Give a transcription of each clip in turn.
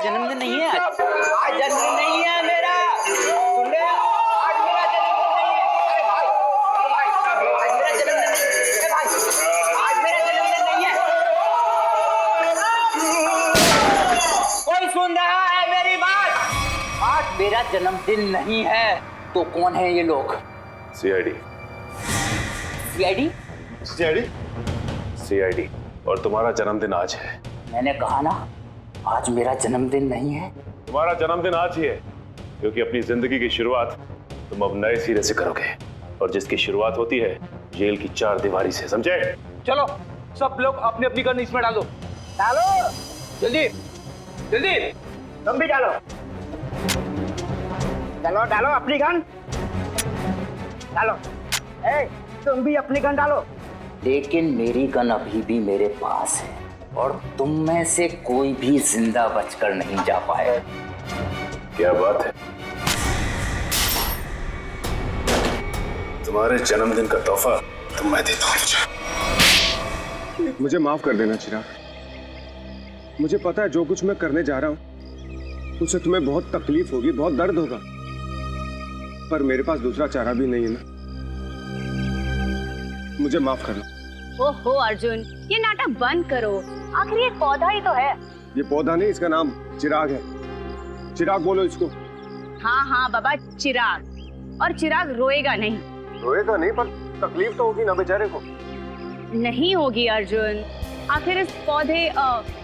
जन्मदिन नहीं है आज जन्मदिन नहीं है मेरा। सुन ले, आज मेरा जन्मदिन नहीं है। अरे भाई, आज मेरा जन्मदिन नहीं है भाई, आज मेरा जन्मदिन नहीं है। कोई सुन रहा है मेरी बात? आज मेरा जन्मदिन नहीं है। तो कौन है ये लोग? सीआईडी। सीआईडी? सीआईडी? सीआईडी। और तुम्हारा जन्मदिन आज है। मैंने कहा ना, आज मेरा जन्मदिन नहीं है। तुम्हारा जन्मदिन आज ही है क्योंकि अपनी जिंदगी की शुरुआत तुम अब नए सिरे से करोगे और जिसकी शुरुआत होती है जेल की 4 दीवारी से, समझे? चलो सब लोग अपनी अपनी गन इसमें डालो। डालो जल्दी जल्दी। तुम भी डालो। चलो डालो अपनी गन डालो। ए, तुम भी अपनी गन डालो। लेकिन मेरी गन अभी भी मेरे पास है और तुम में से कोई भी जिंदा बचकर नहीं जा पाए। क्या बात है? तुम्हारे जन्मदिन का तोहफा तो मैं देता हूँ। मुझे माफ कर देना चिराग। मुझे पता है जो कुछ मैं करने जा रहा हूँ उससे तुम्हें बहुत तकलीफ होगी, बहुत दर्द होगा, पर मेरे पास दूसरा चारा भी नहीं है ना। मुझे माफ करना। ओहो अर्जुन, ये नाटक बंद करो। आखिर ये पौधा ही तो है। ये पौधा नहीं, इसका नाम चिराग है। चिराग बोलो इसको। हाँ हाँ बाबा, चिराग। और चिराग रोएगा नहीं। रोएगा नहीं, पर तकलीफ तो होगी ना बेचारे को। नहीं होगी अर्जुन। आखिर इस पौधे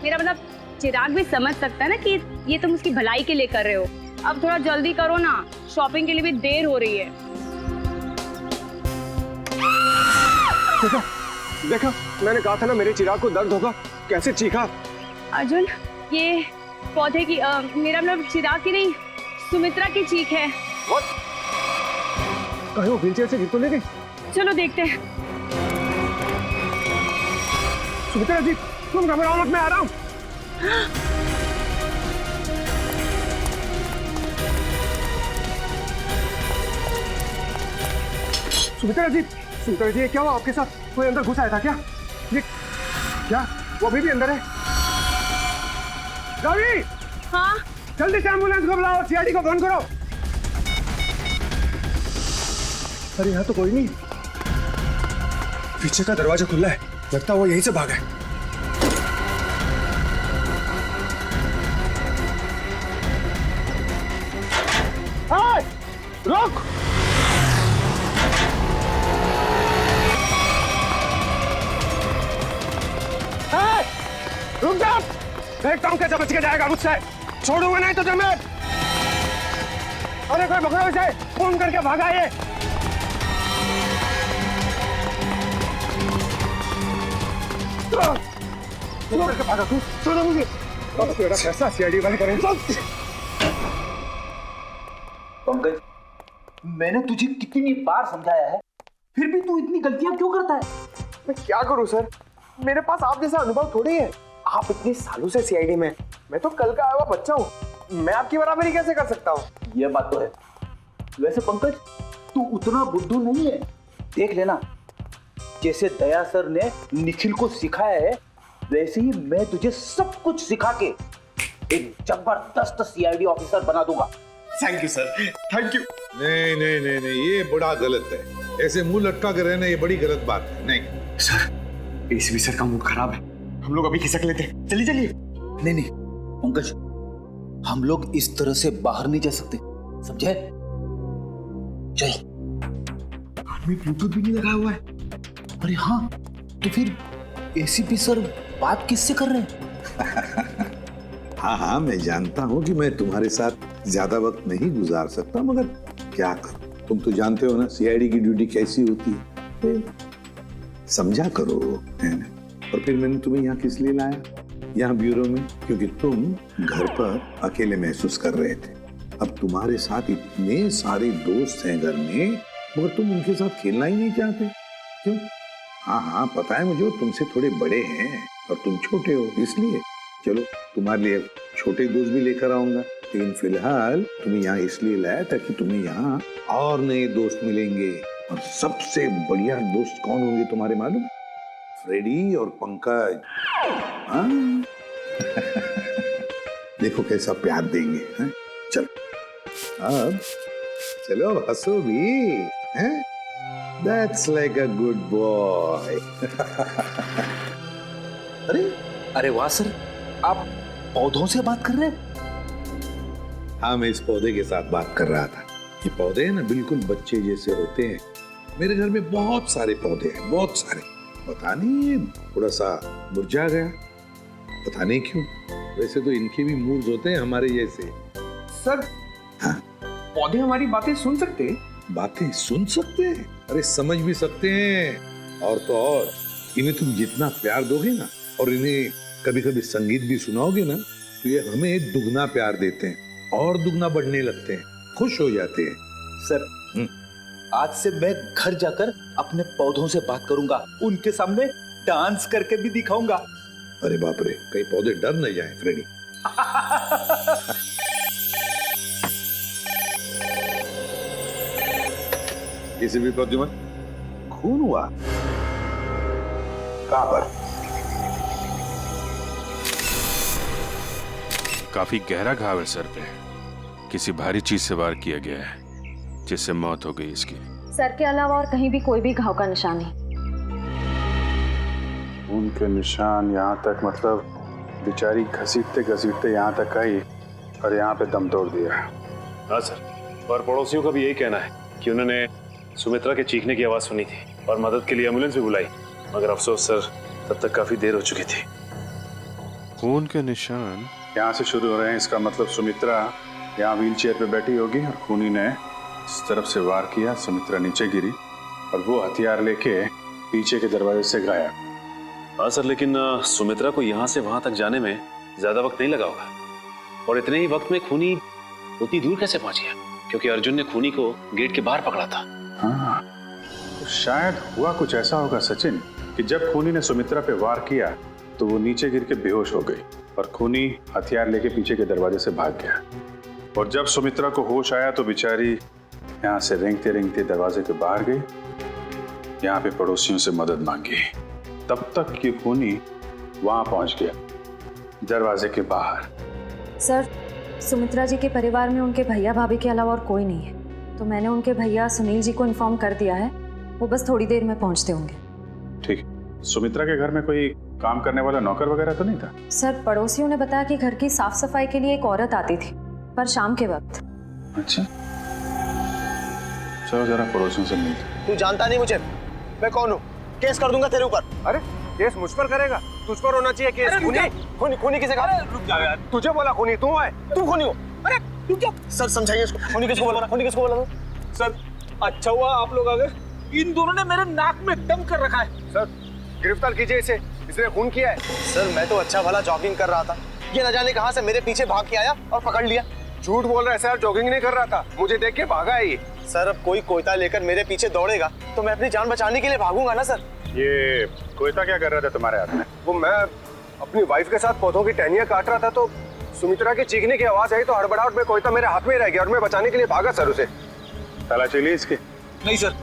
मेरा मतलब चिराग भी समझ सकता है ना कि ये तुम उसकी भलाई के लिए कर रहे हो। अब थोड़ा जल्दी करो ना, शॉपिंग के लिए भी देर हो रही है। देखा देखा, मैंने कहा था ना मेरे चिराग को दर्द होगा। कैसे चीखा। अर्जुन, ये पौधे की मेरा मतलब चिराग की नहीं, सुमित्रा की चीख है। कहीं वो व्हीलचेयर से गिर तो नहीं गई? चलो देखते हैं। सुमित्रा जी, तुम घबराओ मत, मैं आ रहा हूँ। सुमित्रा जी, सुमित्रा जी, क्या हुआ आपके साथ? कोई अंदर घुस आया था क्या? ये क्या वो अभी भी अंदर है? रवि! हाँ जल्दी से एम्बुलेंस को बुलाओ, सीआईडी को फोन करो। अरे यहाँ तो कोई नहीं। पीछे का दरवाजा खुला है, लगता है वो यहीं से भागा है। रुक! रुक जा! देखता हूँ कैसे बच के जाएगा मुझसे। छोड़ूंगा नहीं तुझे मैं। अरे कोई पकड़ो इसे, फोन करके भागा ये। फोन करके भागा तू, छोड़ो मुझे। अब तेरा फैसला सीआईडी वाले करेंगे। पंकज, मैंने तुझे कितनी बार समझाया है, फिर भी तू इतनी गलतियां क्यों करता है? मैं क्या करूं सर, मेरे पास आप जैसा अनुभव थोड़ी है। आप इतने सालों से सीआईडी में, मैं तो कल का आया हुआ बच्चा हूँ। मैं आपकी बराबरी कैसे कर सकता हूँ? ये बात तो है। वैसे पंकज, तू उतना बुद्धू नहीं है। देख लेना, जैसे दया सर ने निखिल को सिखाया है, वैसे ही मैं तुझे सब कुछ सिखा के एक जबरदस्त सीआईडी ऑफिसर बना दूंगा। Thank you sir, thank you. नहीं नहीं नहीं नहीं, ये बड़ा गलत है। ऐसे मुंह लटका के रहना ये बड़ी गलत बात है। नहीं सर, एसीपी सर का मूड खराब है, हम लोग अभी खिसक लेते हैं। चलिए चलिए। नहीं नहीं पंकज, हम लोग इस तरह से बाहर नहीं जा सकते, समझे? चल। आदमी ब्लूटूथ भी नहीं लगाया हुआ है। अरे हाँ, तो फिर एसीपी सर बात किससे कर रहे हैं? हाँ हाँ, मैं जानता हूँ कि मैं तुम्हारे साथ ज्यादा वक्त नहीं गुजार सकता, मगर क्या करूं, तुम तो जानते हो ना सीआईडी की ड्यूटी कैसी होती है। समझा करो, है ना? और फिर मैंने तुम्हें यहाँ किस लिए लाया, यहाँ ब्यूरो में, क्योंकि तुम घर पर अकेले महसूस कर रहे थे। अब तुम्हारे साथ इतने सारे दोस्त हैं घर में, मगर तुम उनके साथ खेलना ही नहीं चाहते, क्यों? हाँ हाँ पता है मुझे, वो तुमसे थोड़े बड़े हैं और तुम छोटे हो, इसलिए। चलो तुम्हारे लिए छोटे दोस्त भी लेकर आऊंगा, लेकिन फिलहाल तुम्हें यहाँ इसलिए लाया ताकि तुम्हें यहाँ और नए दोस्त मिलेंगे। और सबसे बढ़िया दोस्त कौन होंगे तुम्हारे मालूम? फ्रेडी और पंकज। हाँ देखो कैसा प्यार देंगे, हैं? चलो अब चलो हंसो भी, हैं? That's like a good boy. अरे अरे वाह सर, आप पौधों से बात कर रहे हैं? हाँ, मैं इस पौधे के साथ बात कर रहा था। ये पौधे हैं ना बिल्कुल बच्चे जैसे होते हैं। मेरे घर में बहुत सारे पौधे हैं, बहुत सारे। पता नहीं ये थोड़ा सा मुरझा गया, पता नहीं क्यों। वैसे तो इनके भी मूड्स होते हैं हमारे जैसे। सर, हाँ? पौधे हमारी बातें सुन सकते हैं? बातें सुन सकते हैं, अरे समझ भी सकते हैं। और तो और इन्हें तुम जितना प्यार दोगे ना, और इन्हें कभी कभी संगीत भी सुनाओगे ना, तो ये हमें दुगना प्यार देते हैं और दुगना बढ़ने लगते हैं, खुश हो जाते हैं। सर, आज से मैं घर जाकर अपने पौधों से बात करूंगा, उनके सामने डांस करके भी दिखाऊंगा। अरे बाप रे, कहीं पौधे डर न जाए फ्रेडी। किसी भी प्रद्युमन, खून हुआ कहां पर? काफी गहरा घाव है सर पे। किसी भारी चीज से वार किया गया है, जिससे मौत हो गई इसकी। सर के अलावा और कहीं भी कोई भी घाव का निशान नहीं। उनके निशान यहाँ तक, मतलब बेचारी घसीटते घसीटते यहाँ तक आई और यहाँ पे दम तोड़ दिया। हाँ सर, और पड़ोसियों का भी यही कहना है कि उन्होंने सुमित्रा के चीखने की आवाज सुनी थी और मदद के लिए एम्बुलेंस भी बुलाई, मगर अफसोस सर तब तक काफी देर हो चुकी थी। खून के निशान यहाँ से शुरू हो रहे हैं, इसका मतलब सुमित्रा यहाँ व्हील चेयर पे बैठी होगी और खूनी ने इस तरफ से वार किया, सुमित्रा नीचे गिरी और वो हथियार लेके पीछे के दरवाजे से गायब। हाँ सर, लेकिन सुमित्रा को यहाँ से वहां तक जाने में ज्यादा वक्त नहीं लगा होगा, और इतने ही वक्त में खूनी उतनी दूर कैसे पहुंच गया? क्योंकि अर्जुन ने खूनी को गेट के बाहर पकड़ा था। हाँ, तो शायद हुआ कुछ ऐसा होगा सचिन कि जब खूनी ने सुमित्रा पे वार किया तो वो नीचे गिर के बेहोश हो गई और खूनी हथियार लेके पीछे के दरवाजे से भाग गया। और जब सुमित्रा को होश आया तो बेचारी यहाँ से रेंगते रेंगते दरवाजे के बाहर गई, यहाँ पे पड़ोसियों से मदद मांगी। तब तक ये खूनी वहां पहुंच गया, दरवाजे के बाहर। सर, सुमित्रा जी के परिवार में उनके भैया भाभी के अलावा और कोई नहीं है, तो मैंने उनके भैया सुनील जी को इन्फॉर्म कर दिया है। वो बस थोड़ी देर में पहुंचते होंगे। ठीक। सुमित्रा के घर में कोई काम करने वाला नौकर वगैरह तो नहीं था? सर, पड़ोसियों ने बताया कि घर की साफ सफाई के लिए एक औरत आती थी, पर शाम के वक्त। अच्छा, चलो जरा पड़ोसियों से मिलते। तू जानता नहीं मुझे, मैं कौन हूँ? केस कर दूंगा तेरे ऊपर। अरे केस मुझ पर करेगा? तुझ पर होना चाहिए केस। खूनी खूनी किसे कहा? रुक जा यार, तुझे बोला खूनी तू है। तू खूनी हो? अरे तू क्या? सर समझाइए इसको, खूनी किसको बोला? खूनी किसको बोला? सर, अच्छा हुआ आप लोग आ गए। इन दोनों ने मेरे नाक में दम कर रखा है। सर, गिरफ्तार कीजिए इसे, इसने खून किया है। सर मैं तो अच्छा भला जॉगिंग कर रहा था, ये न जाने कहां से मेरे पीछे भाग के आया और पकड़ लिया। झूठ बोल रहा है सर, जॉगिंग नहीं कर रहा था, मुझे देख के भागा है ये। सर अब कोई कोयता लेकर मेरे पीछे दौड़ेगा तो मैं अपनी जान बचाने के लिए भागूंगा ना सर। ये कोयता क्या कर रहा था तुम्हारे हाथ में? वो मैं अपनी वाइफ के साथ पौधों की टहनियां काट रहा था, तो सुमित्रा की चीखने की आवाज आई तो हड़बड़ाहट में कोयता मेरे हाथ में रह गया और मैं बचाने के लिए भागा सर उसे। तलाशी ली इसकी? नहीं सर,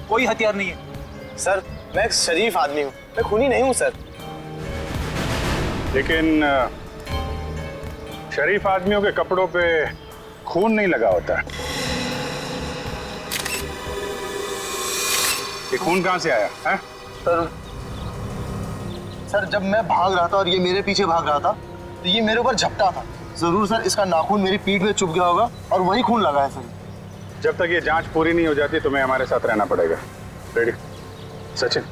कोई हथियार नहीं है। सर मैं एक शरीफ आदमी हूँ, मैं खूनी नहीं हूँ सर। लेकिन शरीफ आदमियों के कपड़ों पे खून नहीं लगा होता। ये खून कहाँ से आया है? सर जब मैं भाग रहा था और ये मेरे पीछे भाग रहा था तो ये मेरे ऊपर झपटा था। जरूर सर इसका नाखून मेरी पीठ में चुभ गया होगा और वही खून लगा है सर। जब तक ये जांच पूरी नहीं हो जाती तुम्हें हमारे साथ रहना पड़ेगा। रेडी? सचिन,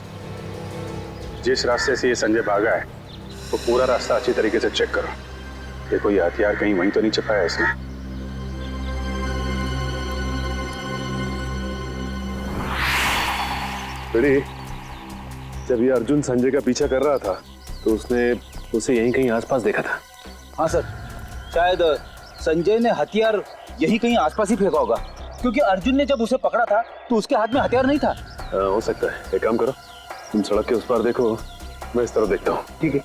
जिस रास्ते से ये संजय भागा है वो पूरा रास्ता अच्छी तरीके से चेक करो। देखो ये हथियार कहीं वहीं तो नहीं छिपाया इसने। रेडी? जब ये अर्जुन संजय का पीछा कर रहा था तो उसने उसे यहीं कहीं आसपास देखा था। हाँ सर, शायद संजय ने हथियार यही कहीं आसपास ही फेंका होगा, क्योंकि अर्जुन ने जब उसे पकड़ा था तो उसके हाथ में हथियार नहीं था। हो सकता है। एक काम करो, तुम सड़क के उस पार देखो, मैं इस तरफ देखता हूँ। ठीक है।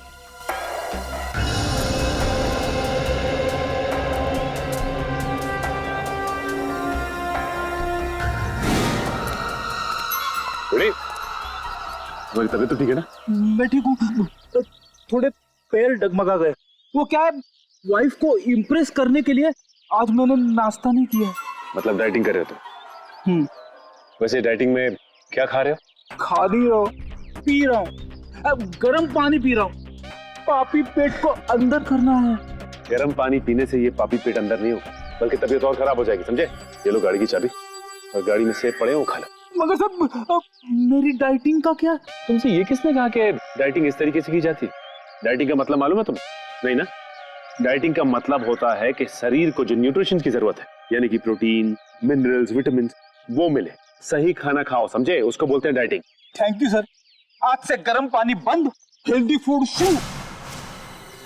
रेडी? तुम्हारी तबीयत तो ठीक है ना? मैं ठीक हूँ, थोड़े पैर डगमगा गए। वो क्या है, वाइफ को इम्प्रेस करने के लिए आज मैंने नाश्ता नहीं किया। मतलब डाइटिंग कर रहे हो तुम? वैसे डाइटिंग में क्या खा रहे हो? खा नहीं रहा हूँ, पी रहा हूँ। अब गर्म पानी पी रहा हूँ। पापी पेट को अंदर करना है। गर्म पानी पीने से ये पापी पेट अंदर नहीं हो, बल्कि तबीयत और खराब हो जाएगी, समझे? ये लो गाड़ी की चाबी, और गाड़ी में सेब पड़े हो, खा लो। मगर सब मेरी डाइटिंग का क्या? तुमसे ये किसने कहा कि डाइटिंग इस तरीके से की जाती? डाइटिंग का मतलब मालूम है तुम्हें? नहीं ना? डाइटिंग का मतलब होता है कि शरीर को जो न्यूट्रिशन की जरूरत है, यानी कि प्रोटीन, मिनरल्स, विटामिन, वो मिले। सही खाना खाओ, समझे? उसको बोलते हैं डाइटिंग। Thank you sir. आज से गर्म पानी बंद, हेल्दी फूड शुरू।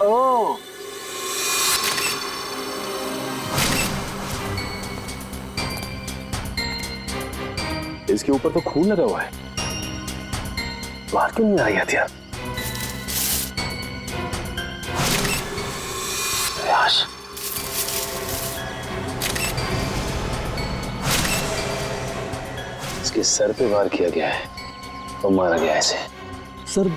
ओह, इसके ऊपर तो खून लगा हुआ है, बाहर क्यों नहीं आई हथियार? प्रयास, इसके सर पे वार किया गया है और मारा गया है इसे। सर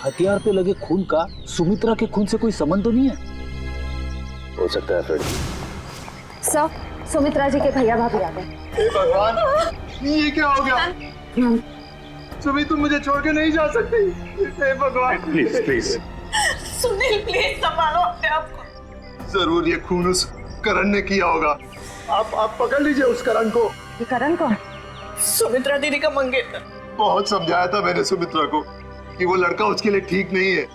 हथियार पे लगे खून का सुमित्रा के खून से कोई संबंध तो नहीं है? हो सकता है फ्रेडी। सर, सुमित्रा जी के भैया भाभी आ गए। हे भगवान, ये क्या हो गया? सुमी, तुम मुझे छोड़ के नहीं जा सकती। हे भगवान, प्लीज प्लीज। सुनील प्लीज संभालो अपने आप को। जरूर ये खून उस करण ने किया होगा। आप पकड़ लीजिए उस करण को। ये करण कौन? सुमित्रा दीदी का मंगेतर। बहुत समझाया था मैंने सुमित्रा को कि वो लड़का उसके लिए ठीक नहीं है,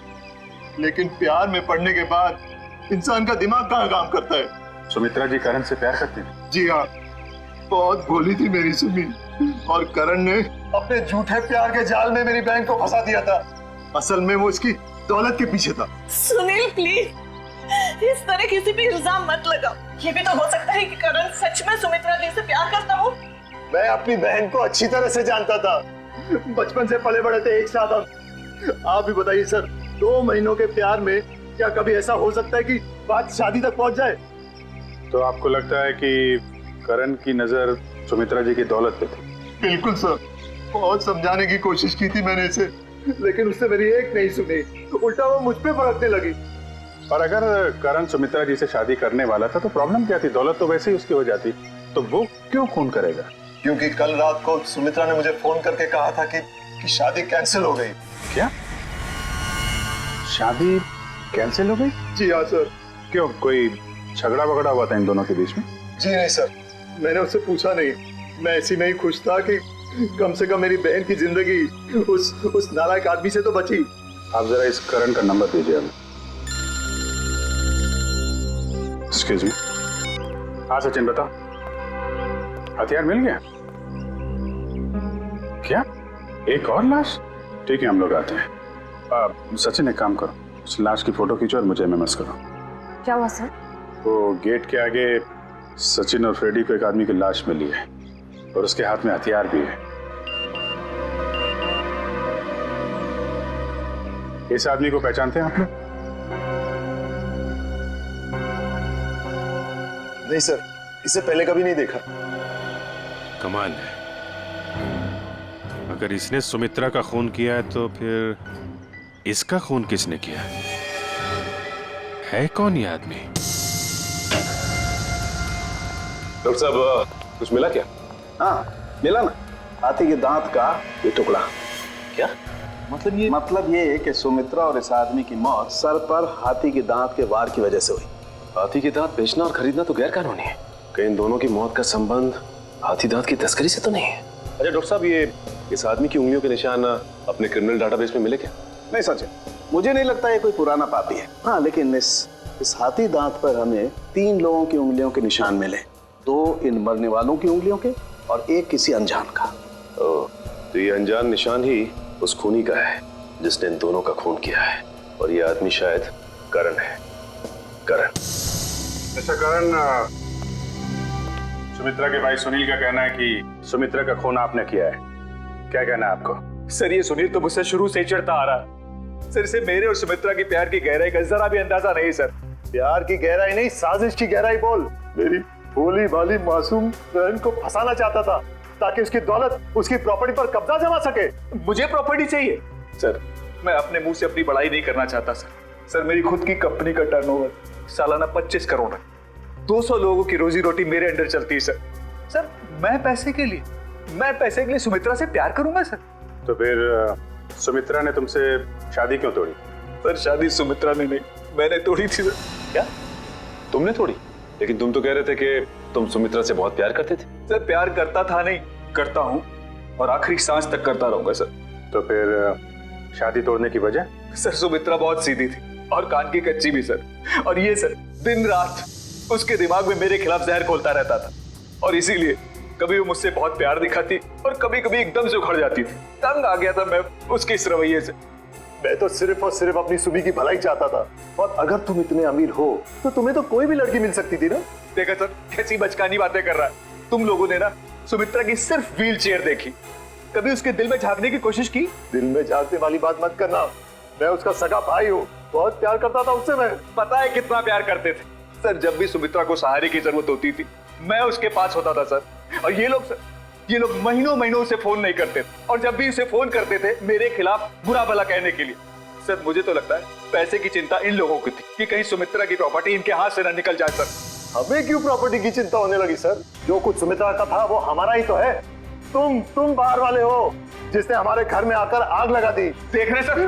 लेकिन प्यार में पड़ने के बाद इंसान का दिमाग कहाँ काम करता है। सुमित्रा जी करण से प्यार करती हैं? जी हाँ, बहुत भोली थी मेरी सुमी, और करण ने अपने झूठे प्यार के जाल में मेरी बहन को फंसा दिया था। असल में वो इसकी दौलत के पीछे था। सुनील प्लीज इस तरह किसी पे इल्जाम मत लगाओ। ये भी तो हो सकता है कि करण सच में सुमित्रा दी से प्यार करता हो। मैं अपनी बहन को अच्छी तरह से जानता था, बचपन से पले बड़े थे एक साथ हम। आप भी बताइए सर, 2 महीनों के प्यार में क्या कभी ऐसा हो सकता है कि बात शादी तक पहुंच जाए? तो आपको लगता है कि करण की नजर सुमित्रा जी की दौलत पे थी? बिल्कुल सर, बहुत समझाने की कोशिश की थी मैंने इसे, लेकिन उसने मेरी एक नहीं सुनी, तो उल्टा वो मुझ पे भड़कने लगी। और अगर करण सुमित्रा जी से शादी करने वाला था तो प्रॉब्लम क्या थी? दौलत तो वैसे ही उसकी हो जाती, तो वो क्यों खून करेगा? क्योंकि कल रात को सुमित्रा ने मुझे फोन करके कहा था कि शादी कैंसिल हो गई। क्या? शादी कैंसिल हो गई? जी हाँ सर। क्यों, कोई झगड़ा वगड़ा हुआ था इन दोनों के बीच में? जी नहीं सर, मैंने उससे पूछा नहीं। मैं इसी में ही खुश था कि कम से कम मेरी बहन की जिंदगी उस नालायक आदमी से तो बची। आप जरा इस करण का नंबर दीजिए हमें। Excuse me. हाँ सचिन बताओ, हथियार मिल गया? क्या एक और लाश? ठीक है, हम लोग आते हैं। सचिन एक काम करो, उस लाश की फोटो खींचो और मुझे एमएमएस करो। क्या हुआ सर? वो गेट के आगे सचिन और फ्रेडी को एक आदमी की लाश मिली है और उसके हाथ में हथियार भी है। इस आदमी को पहचानते हैं आप लोग? नहीं सर, इसे पहले कभी नहीं देखा। कमाल है, अगर इसने सुमित्रा का खून किया है तो फिर इसका खून किसने किया है? कौन ये आदमी? डॉक्टर साहब, कुछ मिला क्या? हाँ मिला ना, हाथी के दांत का ये टुकड़ा। क्या मतलब ये है कि सुमित्रा और इस आदमी की मौत सर पर हाथी के दांत के वार की वजह से हुई। हाथी के दांत बेचना और खरीदना तो गैर कानूनी है। कहीं इन दोनों की मौत का संबंध हाथी दांत की तस्करी से तो नहीं है? अच्छा डॉक्टर साहब, ये इस आदमी की उंगलियों के निशान अपने क्रिमिनल डाटाबेस में मिले क्या? नहीं सच है, मुझे नहीं लगता ये कोई पुराना पापी है। हाँ लेकिन इस हाथी दांत पर हमें 3 लोगों की उंगलियों के निशान मिले, 2 इन मरने वालों की उंगलियों के और 1 किसी अनजान का। तो ये अनजान निशान ही उस खूनी का है जिसने इन दोनों का खून किया है, और ये आदमी शायद करण है। करण। अच्छा करण, सुमित्रा के भाई सुनील का कहना है कि सुमित्रा का खून आपने किया है, क्या कहना है आपको? सर ये सुनील तो मुझसे शुरू से ही चढ़ता आ रहा। सर इसे मेरे और सुमित्रा की प्यार की गहराई का जरा भी अंदाजा नहीं सर। प्यार की गहराई नहीं, साजिश की गहराई बोल। मेरी भोली भाली मासूम बहन को फंसाना चाहता था ताकि उसकी दौलत, उसकी प्रॉपर्टी पर कब्जा जमा सके। मुझे प्रॉपर्टी चाहिए सर, मैं अपने मुंह से अपनी बड़ाई नहीं करना चाहता सर। सर मेरी खुद की कंपनी का टर्नओवर सालाना 25 करोड़ है। 200 लोगों की रोजी रोटी मेरे अंडर चलती है सर। सर मैं पैसे के लिए सुमित्रा से प्यार करूंगा सर। तो फिर सुमित्रा ने तुमसे शादी क्यों तोड़ी? सर शादी सुमित्रा ने नहीं, मैंने तोड़ी थी सर। क्या तुमने तोड़ी? लेकिन तुम तो कह रहे थे कि तुम सुमित्रा से बहुत प्यार करते थे। सर प्यार करता था नहीं, करता हूँ और आखिरी सांस तक करता रहूंगा सर। तो फिर शादी तोड़ने की वजह? सर सुमित्रा बहुत सीधी थी और कान की कच्ची भी सर। और ये सर दिन रात उसके दिमाग में मेरे खिलाफ जहर घोलता रहता था और इसीलिए कभी वो मुझसे बहुत प्यार दिखाती और कभी कभी एकदम से उखड़ जाती थी। तंग आ गया था मैं उसके इस रवैये से। मैं तो सिर्फ और सिर्फ अपनी सुबी की भलाई चाहता था, और अगर तुम इतने अमीर हो तो तुम्हें तो कोई भी लड़की मिल सकती थी ना। देखा सर कैसी बचकानी बातें कर रहा है। तुम लोगों ने ना सुमित्रा की सिर्फ व्हील चेयर देखी, कभी उसके दिल में झांकने की कोशिश की? दिल में झांकने वाली बात मत करना, मैं उसका सगा भाई हूँ, बहुत प्यार करता था उससे। मैं पता है कितना प्यार करते थे सर। जब भी सुमित्रा को सहारे की जरूरत होती थी मैं उसके पास होता था सर। और ये लोग महीनों महीनों से फोन नहीं करते थे, और जब भी उसे फोन करते थे मेरे खिलाफ बुरा भला कहने के लिए। सर मुझे तो लगता है पैसे की चिंता इन लोगों की थी कि कहीं सुमित्रा की प्रॉपर्टी इनके हाथ से ना निकल जाए सर। हमें क्यों प्रॉपर्टी की चिंता होने लगी सर? जो कुछ सुमित्रा का था वो हमारा ही तो है। तुम बाहर वाले हो जिसने हमारे घर में आकर आग लगा दी। देख रहे सर,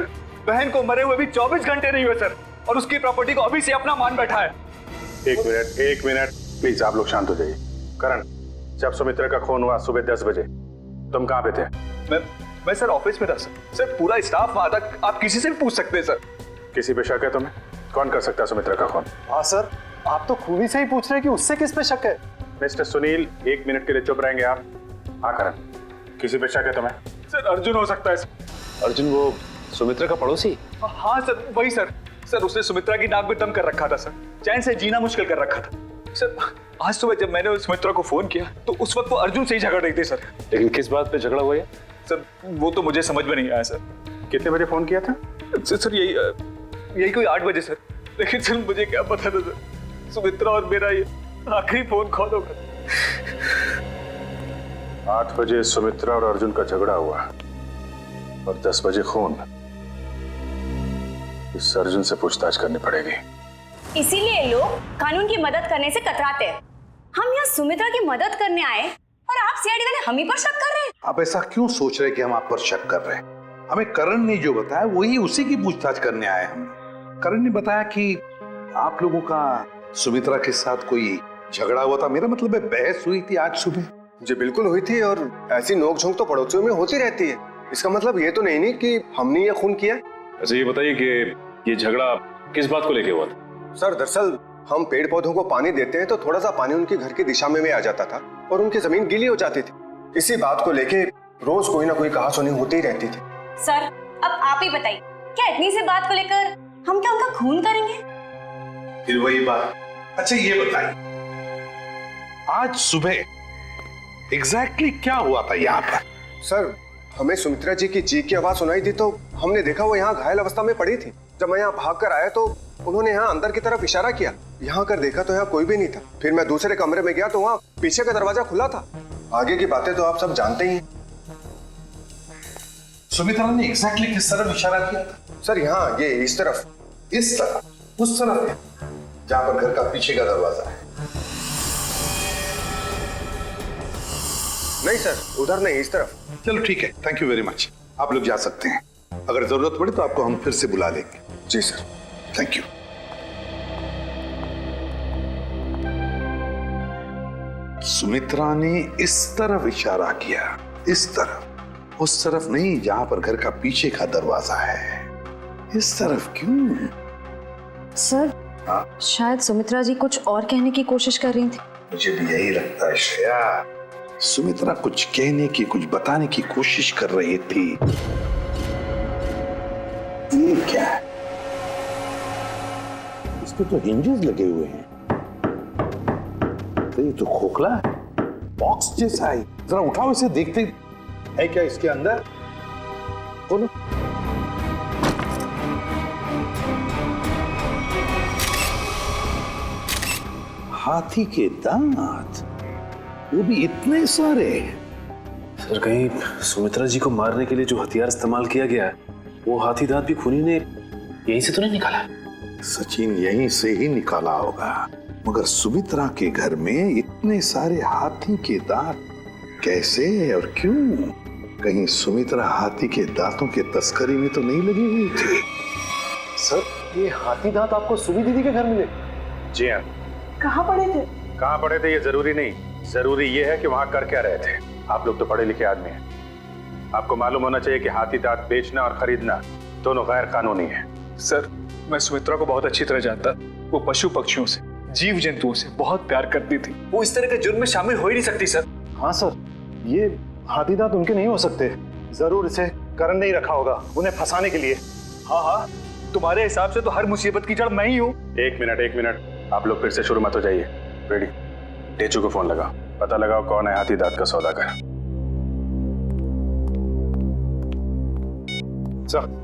बहन को मरे हुए भी 24 घंटे नहीं हुए सर, और उसकी प्रॉपर्टी को अभी से अपना मान बैठा है। एक मिनट प्लीज, आप लोग शांत हो जाइए। करण, जब सुमित्रा का खून हुआ सुबह 10 बजे तुम कहाँ पे थे? मैं सर ऑफिस में था सर। सर पूरा स्टाफ वहां था, आप किसी से भी पूछ सकते हैं सर। किसी पे शक है तुम्हें? कौन कर सकता है सुमित्रा का खून? हाँ सर, आप तो खूनी से ही पूछ रहे हैं कि उससे किस पे शक है। मिस्टर सुनील, 1 मिनट के लिए चुप रहेंगे आप? हाँ करण, किसी पे शक है तुम्हें? सर अर्जुन हो सकता है सर। अर्जुन वो सुमित्रा का पड़ोसी? हाँ सर वही सर। सर उसने सुमित्रा की नाक में दम कर रखा था सर, चैन से जीना मुश्किल कर रखा था सर। आज सुबह जब मैंने सुमित्रा को फोन किया तो उस वक्त वो अर्जुन से ही झगड़ रही थी सर। लेकिन किस बात पे झगड़ा हुआ है सर? वो तो मुझे समझ में नहीं आया सर। कितने बजे फोन किया था? सर यही कोई 8 बजे सर। लेकिन सर मुझे क्या पता था सर, सुमित्रा और मेरा ये आखिरी फोन कॉल होगा। 8 बजे सुमित्रा और अर्जुन का झगड़ा हुआ और 10 बजे खून। इस अर्जुन से पूछताछ करनी पड़ेगी। इसीलिए लोग कानून की मदद करने से कतराते हैं। हम यहाँ सुमित्रा की मदद करने आए और आप सीआईडी वाले हम ही पर शक कर रहे हैं। आप ऐसा क्यों सोच रहे हैं कि हम आप पर शक कर रहे हैं? हमें करण ने जो बताया वही उसी की पूछताछ करने आए हम। करण ने बताया कि आप लोगों का सुमित्रा के साथ कोई झगड़ा हुआ था। मेरा मतलब है बहस हुई थी आज सुबह। जी बिल्कुल हुई थी, और ऐसी नोकझोंक तो पड़ोसियों में होती रहती है। इसका मतलब ये तो नहीं कि हमने ये खून किया। अच्छा ये बताइए कि ये झगड़ा किस बात को लेके हुआ था? सर दरअसल हम पेड़ पौधों को पानी देते हैं तो थोड़ा सा पानी उनके घर की दिशा में आ जाता था और उनकी जमीन गीली हो जाती थी। इसी बात को लेके रोज कोई ना कोई कहासुनी होती ही रहती थी। सर अब आप ही बताइए, क्या इतनी सी बात को लेकर हम क्या उनका खून करेंगे? फिर वही बात। अच्छा ये बताइए, आज सुबह एग्जैक्टली क्या हुआ था यहाँ पर? सर हमें सुमित्रा जी की चीख की आवाज सुनाई दी तो हमने देखा वो यहाँ घायल अवस्था में पड़ी थी। जब मैं यहाँ भाग कर आया तो उन्होंने यहाँ अंदर की तरफ इशारा किया। यहाँ कर देखा तो यहाँ कोई भी नहीं था। फिर मैं दूसरे कमरे में गया तो वहाँ पीछे का दरवाजा खुला था। आगे की बातें तो आप सब जानते ही हैं। सुमित्रा ने एग्जैक्टली किस तरफ इशारा किया था? सर यहाँ ये इस तरफ। इस तरफ? उस तरफ है जहाँ पर घर का पीछे का दरवाजा है? नहीं सर, उधर नहीं, इस तरफ। चलो ठीक है, थैंक यू वेरी मच। आप लोग जा सकते हैं। अगर जरूरत पड़े तो आपको हम फिर से बुला लेंगे। जी सर, थैंक यू। सुमित्रा ने इस तरफ इशारा किया, इस तरफ, उस तरफ नहीं जहां पर घर का पीछे का दरवाजा है। इस तरफ क्यों? सर शायद सुमित्रा जी कुछ और कहने की कोशिश कर रही थी। मुझे भी यही लगता है श्रेया, सुमित्रा कुछ कहने की, कुछ बताने की कोशिश कर रही थी। ये क्या है? इस पे तो हिंजेस लगे हुए हैं। तो ये तो खोखला है, बॉक्स जैसा है। जरा उठाओ इसे, देखते है क्या इसके अंदर। बोलो। हाथी के दांत, वो भी इतने सारे। सर कहीं सुमित्रा जी को मारने के लिए जो हथियार इस्तेमाल किया गया है वो हाथी दांत भी खूनी ने यहीं से तो नहीं निकाला? सचिन यहीं से ही निकाला होगा, मगर सुमित्रा के घर में इतने सारे हाथी के दांत कैसे और क्यों? कहीं सुमित्रा हाथी के दांतों के तस्करी में तो नहीं लगी हुई थी? सर, ये हाथी दांत आपको सुमी दीदी के घर मिले? जी हाँ। कहाँ पड़े थे? कहाँ पढ़े थे ये जरूरी नहीं, जरूरी ये है कि वहाँ कर क्या रहे थे। आप लोग तो पढ़े लिखे आदमी हैं, आपको मालूम होना चाहिए कि हाथी दांत बेचना और खरीदना दोनों गैर कानूनी है। सर, मैं सुमित्रा को बहुत अच्छी तरह जानता। वो पशु पक्षियों से, जीव जंतुओं से बहुत प्यार करती थी। वो इस तरह के जुर्म में शामिल हो ही नहीं सकती सर। हाँ सर, ये हाथी दांत उनके नहीं हो सकते। जरूर इसे करण ने ही रखा होगा उन्हें फंसाने के लिए। हाँ हाँ, तुम्हारे हिसाब से तो हर मुसीबत की जड़ मैं ही हूँ। एक मिनट, आप लोग फिर से शुरू मत हो जाइए। रेडी, टेचू को फोन लगाओ, पता लगाओ कौन है हाथी दांत का सौदागर। सर,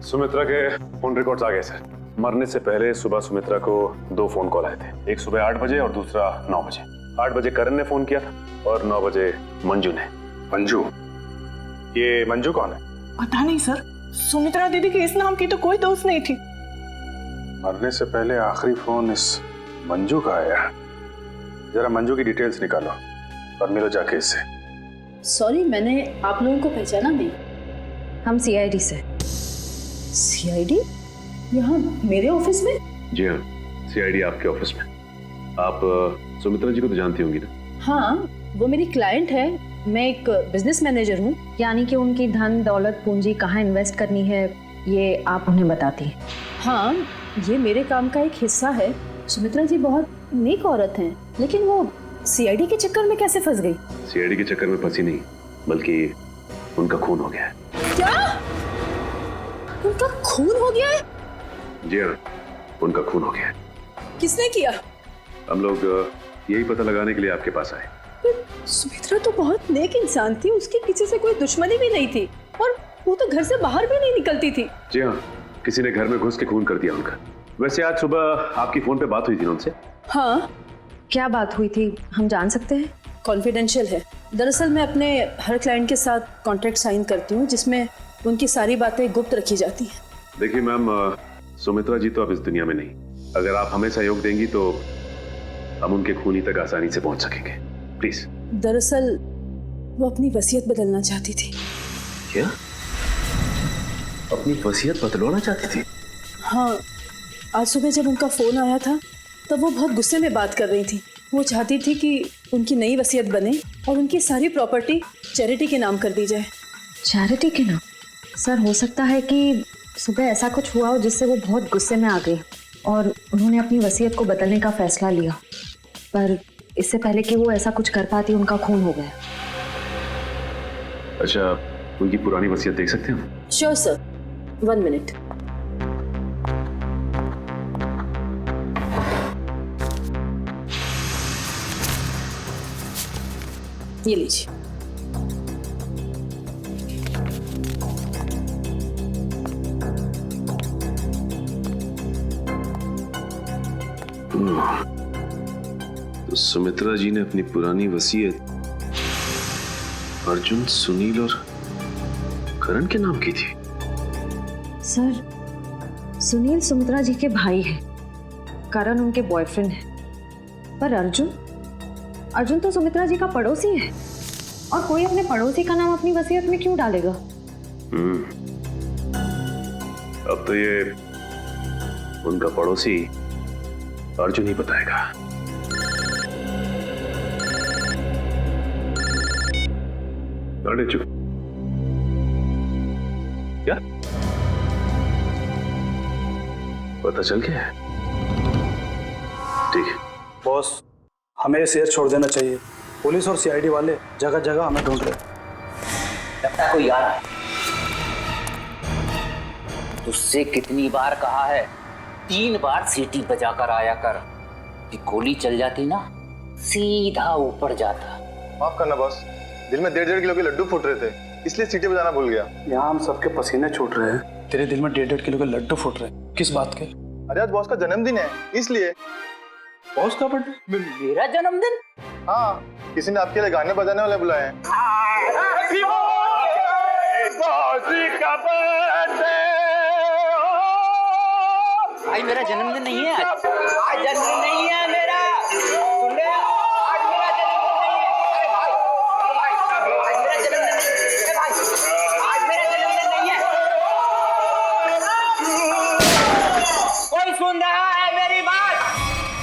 सुमित्रा के फोन रिकॉर्ड्स आ गए सर। मरने से पहले सुबह सुमित्रा को 2 फोन कॉल आए थे, एक सुबह 8 बजे और दूसरा 9 बजे। 8 बजे करण ने फोन किया था और 9 बजे मंजू ने। मंजू? ये मंजू कौन है? पता नहीं सर, सुमित्रा दीदी के इस नाम की तो कोई दोस्त नहीं थी। मरने से पहले आखिरी फोन इस मंजू का आया। जरा मंजू की डिटेल्स निकालो और मिलो जाके इससे। सॉरी, मैंने आप लोगों को पहचाना नहीं। हम सीआईडी से। सीआईडी? यहाँ मेरे ऑफिस में? जी हाँ, सीआईडी आपके ऑफिस में। आप सुमित्रा जी को तो जानती होंगी ना? हाँ, वो मेरी क्लाइंट है। मैं एक बिजनेस मैनेजर हूँ। यानी कि उनकी धन दौलत पूंजी कहाँ इन्वेस्ट करनी है ये आप उन्हें बताती हैं? हाँ, ये मेरे काम का एक हिस्सा है। सुमित्रा जी बहुत नेक औरत हैं, लेकिन वो सीआईडी के चक्कर में कैसे फंस गई? सीआईडी के चक्कर में फंसी नहीं, बल्कि उनका खून हो गया है। क्या? उनका खून हो गया है? जी हाँ, उनका खून हो गया है। किसने किया? हम लोग यही पता लगाने के लिए आपके पास आए। सुमित्रा तो बहुत नेक इंसान थी, उसकी किसी से कोई दुश्मनी भी नहीं थी और वो तो घर से बाहर भी नहीं निकलती थी। जी हाँ, किसी ने घर में घुस के खून कर दिया उनका। वैसे आज सुबह आपकी फोन पे बात हुई थी ना उनसे? हाँ। क्या बात हुई थी, हम जान सकते हैं? कॉन्फिडेंशियल है। दरअसल मैं अपने हर क्लाइंट के साथ कॉन्ट्रैक्ट साइन करती हूँ जिसमें उनकी सारी बातें गुप्त रखी जाती हैं। देखिए मैम, सुमित्रा जी तो अब इस दुनिया में नहीं। अगर आप हमें सहयोग देंगी तो हम उनके खूनी तक आसानी से पहुंच सकेंगे। प्लीज। दरअसल वो अपनी वसीयत बदलना चाहती थी। क्या? अपनी वसीयत बदलवाना चाहती थी? हाँ, आज सुबह जब उनका फोन आया था तब वो बहुत गुस्से में बात कर रही थी। वो चाहती थी कि उनकी नई वसीयत बने और उनकी सारी प्रॉपर्टी चैरिटी के नाम कर दी जाए। चैरिटी के नाम? सर, हो सकता है कि सुबह ऐसा कुछ हुआ हो जिससे वो बहुत गुस्से में आ गई और उन्होंने अपनी वसीयत को बदलने का फैसला लिया, पर इससे पहले कि वो ऐसा कुछ कर पाती उनका खून हो गया। अच्छा, उनकी पुरानी वसीयत देख सकते हैं हम? Sure sir, 1 minute. ये लीजिए। तो सुमित्रा जी ने अपनी पुरानी वसीयत अर्जुन, सुनील और करण के नाम की थी। सर, सुनील सुमित्रा जी के भाई हैं, करण उनके बॉयफ्रेंड है, पर अर्जुन तो सुमित्रा जी का पड़ोसी है और कोई अपने पड़ोसी का नाम अपनी वसीयत में क्यों डालेगा? अब तो ये उनका पड़ोसी अर्जुन ही बताएगा। अरे चुप। क्या पता चल गया? ठीक है बॉस, हमें ये शहर छोड़ देना चाहिए। पुलिस और सीआईडी वाले जगह जगह हमें ढूंढ रहे। लगता है कोई आ रहा है। तुझसे कितनी बार कहा है, 3 बार सीटी बजाकर आया कर। कि गोली चल जाती ना, सीधा ऊपर जाता। माफ करना बॉस, दिल में 1.5 किलो के लड्डू फूट रहे थे, इसलिए सीटी बजाना भूल गया। यहाँ हम सबके पसीने छूट रहे हैं, तेरे दिल में 1.5 किलो के लड्डू फूट रहे हैं। किस बात के? अरे आज बॉस का जन्मदिन है, इसलिए। बॉस का बर्थडे? मेरा जन्मदिन? हाँ, किसी ने आपके लिए गाने बजाने वाले बुलाए हैं। भाई मेरा जन्मदिन नहीं है आज जन्मदिन नहीं है मेरा। सुन रहे हो? आज मेरा जन्मदिन नहीं है। अरे भाई आज मेरा जन्मदिन नहीं है। भाई आज मेरा जन्मदिन नहीं है। कोई सुन रहा है मेरी बात?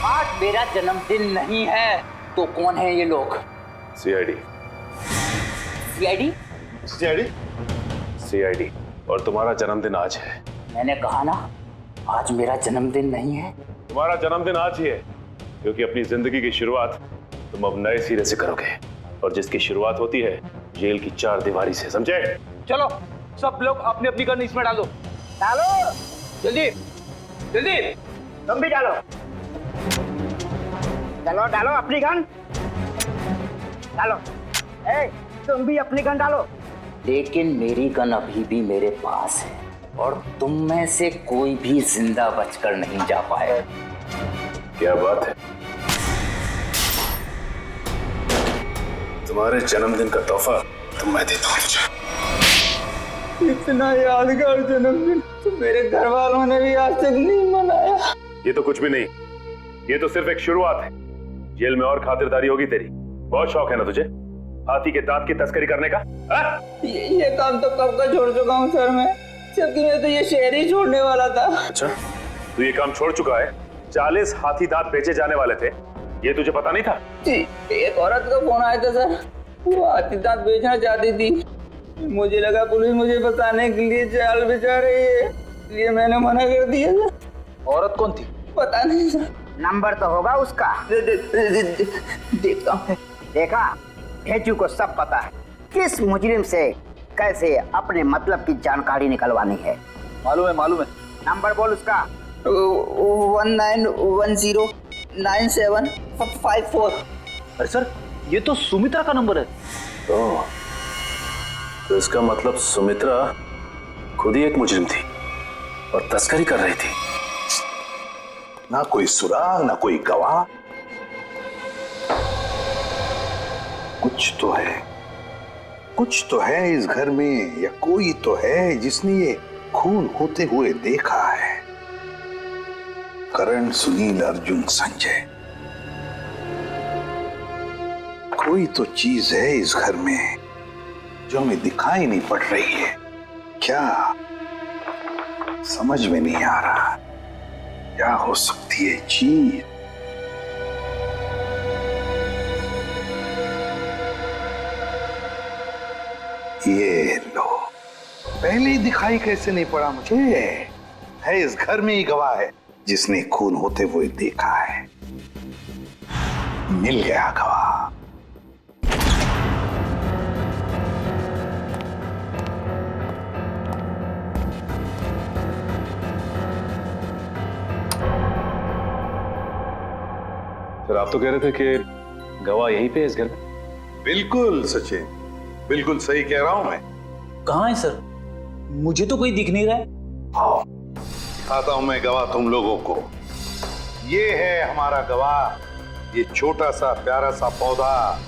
आज मेरा जन्मदिन नहीं है। तो कौन है ये लोग? सीआईडी। सीआईडी? सीआईडी। और तुम्हारा जन्मदिन आज है। मैंने कहा ना आज मेरा जन्मदिन नहीं है। तुम्हारा जन्मदिन आज ही है क्योंकि अपनी जिंदगी की शुरुआत तुम अब नए सिरे से करोगे और जिसकी शुरुआत होती है जेल की 4 दीवारी से, समझे? चलो सब लोग अपनी अपनी गन इसमें डालो। डालो जल्दी जल्दी। तुम भी डालो। डालो डालो अपनी गन डालो। तुम भी अपनी गन डालो। लेकिन मेरी गन अभी भी मेरे पास है और तुम में से कोई भी जिंदा बचकर नहीं जा पाए। क्या बात है? तुम्हारे जन्मदिन का तोहफा तो मैं देता हूँ। इतना यादगार जन्मदिन तो मेरे घर वालों ने भी आज तक नहीं मनाया। ये तो कुछ भी नहीं, ये तो सिर्फ एक शुरुआत है। जेल में और खातिरदारी होगी तेरी। बहुत शौक है ना तुझे हाथी के दांत की तस्करी करने का? ये काम तो कब का छोड़ चुका हूँ सर मैं, जबकि मैं तो ये शहर ही छोड़ने वाला था। अच्छा तू ये काम छोड़ चुका है? 40 हाथी दांत बेचे जाने वाले थे, ये तुझे पता नहीं था? जी, एक औरत का फोन आया था सर, वो हाथी दांत बेचना चाहती थी। मुझे लगा पुलिस मुझे बताने के लिए जाल बिछा रही है, इसलिए मैंने मना कर दिया सर। औरत कौन थी? पता नहीं सर। नंबर तो होगा उसका। देखता हूँ। देखा भेजू को सब पता है किस मुजरिम से कैसे अपने मतलब की जानकारी निकलवानी है। मालूम है। नंबर बोल उसका। 19109754। अरे सर ये तो सुमित्रा का नंबर है। तो इसका मतलब सुमित्रा खुद ही एक मुजरिम थी और तस्करी कर रही थी। ना कोई सुराग ना कोई गवाह। कुछ तो है इस घर में, या कोई तो है जिसने ये खून होते हुए देखा है। करण, सुनील, अर्जुन, संजय, कोई तो चीज है इस घर में जो हमें दिखाई नहीं पड़ रही है। क्या समझ में नहीं आ रहा क्या हो सकती है चीज। ये लो, पहले ही दिखाई कैसे नहीं पड़ा मुझे? है इस घर में ही गवाह है जिसने खून होते हुए देखा है। मिल गया गवाह। सर आप तो कह रहे थे कि गवाह यहीं पे है इस घर में? बिल्कुल सचिन, बिल्कुल सही कह रहा हूं मैं। कहाँ है सर? मुझे तो कोई दिख नहीं रहा है। आओ दिखाता हूं मैं गवाह तुम लोगों को। ये है हमारा गवाह, ये छोटा सा प्यारा सा पौधा,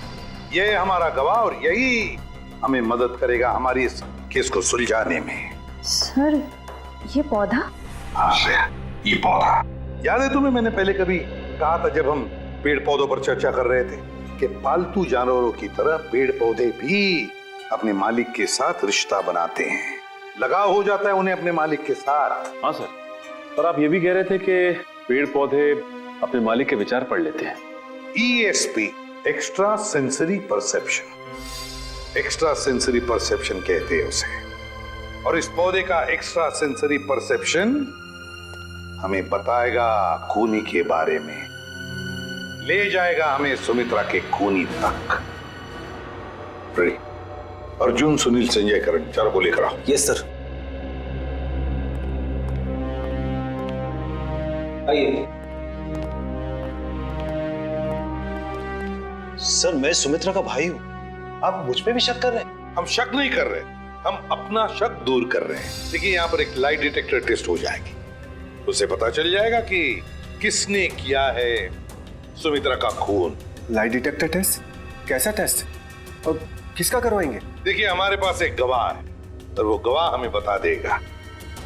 ये है हमारा गवाह और यही हमें मदद करेगा हमारी इस केस को सुलझाने में। सर ये पौधा? हाँ ये पौधा याद है तुम्हें? मैंने पहले कभी कहा था जब हम पेड़ पौधों पर चर्चा कर रहे थे कि पालतू जानवरों की तरह पेड़ पौधे भी अपने मालिक के साथ रिश्ता बनाते हैं, लगाव हो जाता है उन्हें अपने मालिक के साथ। हाँ सर, पर आप ये भी कह रहे थे कि पेड़ पौधे अपने मालिक के विचार पढ़ लेते हैं। ESP, extra sensory perception, extra sensory perception कहते हैं उसे। और इस पौधे का एक्स्ट्रा सेंसरी परसेप्शन हमें बताएगा खूनी के बारे में, ले जाएगा हमें सुमित्रा के खूनी तक। अर्जुन, सुनील, संजय, करण, चारों को लेकर आओ। Yes sir. आइए सर, मैं सुमित्रा का भाई हूं, आप मुझ पे भी शक कर रहे हैं? हम शक नहीं कर रहे, हम अपना शक दूर कर रहे हैं। देखिए यहाँ पर एक लाई डिटेक्टर टेस्ट हो जाएगी, उसे पता चल जाएगा कि किसने किया है सुमित्रा का खून। Lie detector test? कैसा टेस्ट और किसका करवाएंगे? देखिए हमारे पास एक गवाह है और वो गवाह हमें बता देगा